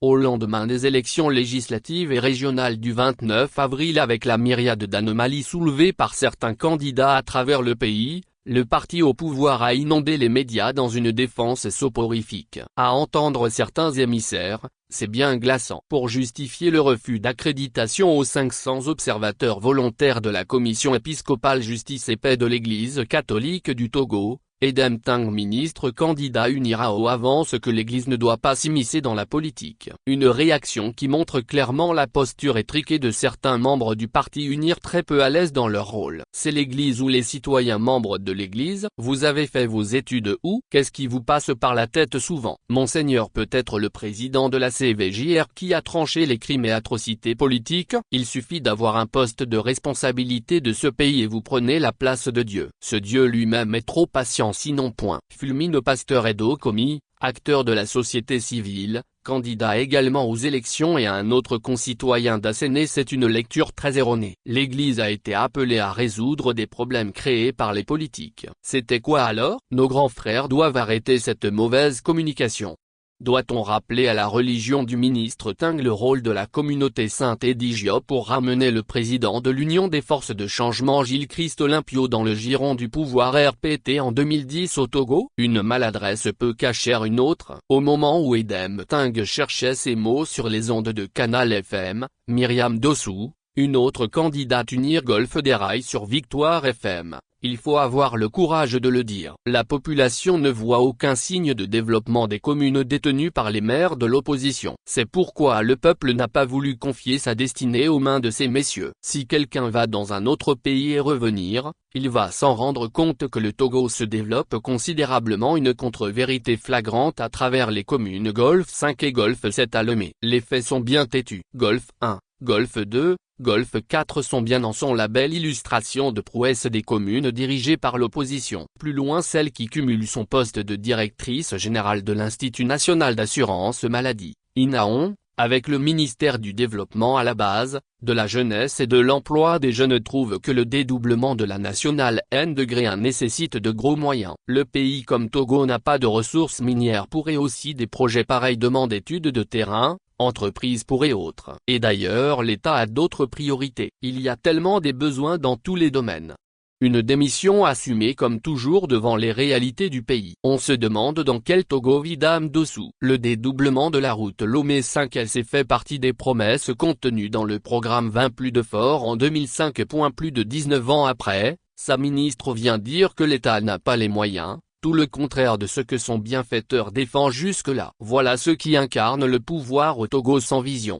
Au lendemain des élections législatives et régionales du 29 avril, avec la myriade d'anomalies soulevées par certains candidats à travers le pays, le parti au pouvoir a inondé les médias dans une défense soporifique. À entendre certains émissaires, c'est bien glaçant. Pour justifier le refus d'accréditation aux 500 observateurs volontaires de la Commission épiscopale Justice et Paix de l'Église catholique du Togo, Edem Ting, ministre candidat UNIRAO, avance que l'Église ne doit pas s'immiscer dans la politique. Une réaction qui montre clairement la posture étriquée de certains membres du parti UNIR, très peu à l'aise dans leur rôle. C'est l'Église ou les citoyens membres de l'Église? Vous avez fait vos études où? Qu'est-ce qui vous passe par la tête souvent? Monseigneur peut être le président de la CVJR qui a tranché les crimes et atrocités politiques. Il suffit d'avoir un poste de responsabilité de ce pays et vous prenez la place de Dieu. Ce Dieu lui-même est trop patient, sinon point. Fulmine pasteur Edo Komi, acteur de la société civile, candidat également aux élections, et un autre concitoyen d'Asséné. C'est une lecture très erronée. L'Église a été appelée à résoudre des problèmes créés par les politiques. C'était quoi alors? Nos grands frères doivent arrêter cette mauvaise communication. Doit-on rappeler à la religion du ministre Ting le rôle de la communauté sainte Edigio pour ramener le président de l'Union des forces de changement Gilles-Christ Olympio dans le giron du pouvoir RPT en 2010 au Togo? Une maladresse peut cacher une autre. Au moment où Edem Ting cherchait ses mots sur les ondes de Canal FM, Myriam Dossou, une autre candidate UNIR, Golfe des rails sur Victoire FM. Il faut avoir le courage de le dire. La population ne voit aucun signe de développement des communes détenues par les maires de l'opposition. C'est pourquoi le peuple n'a pas voulu confier sa destinée aux mains de ces messieurs. Si quelqu'un va dans un autre pays et revenir, il va s'en rendre compte que le Togo se développe considérablement. Une contre-vérité flagrante à travers les communes Golfe 5 et Golfe 7 à Lomé. Les faits sont bien têtus. Golfe 1, Golfe 2, Golfe 4 sont bien en son la belle illustration de prouesse des communes dirigées par l'opposition. Plus loin, celle qui cumule son poste de directrice générale de l'Institut national d'assurance maladie, INAON, avec le ministère du Développement à la base, de la jeunesse et de l'emploi des jeunes, trouve que le dédoublement de la nationale N-1 nécessite de gros moyens. Le pays comme Togo n'a pas de ressources minières pour, et aussi des projets pareils demandent études de terrain, entreprises pour et autres. Et d'ailleurs l'État a d'autres priorités. Il y a tellement des besoins dans tous les domaines. Une démission assumée comme toujours devant les réalités du pays. On se demande dans quel Togo vit Dame Dossou. Le dédoublement de la route Lomé 5, elle s'est fait partie des promesses contenues dans le programme 20 plus de fort en 2005. Plus de 19 ans après, sa ministre vient dire que l'État n'a pas les moyens. Tout le contraire de ce que son bienfaiteur défend jusque-là. Voilà ceux qui incarnent le pouvoir au Togo sans vision.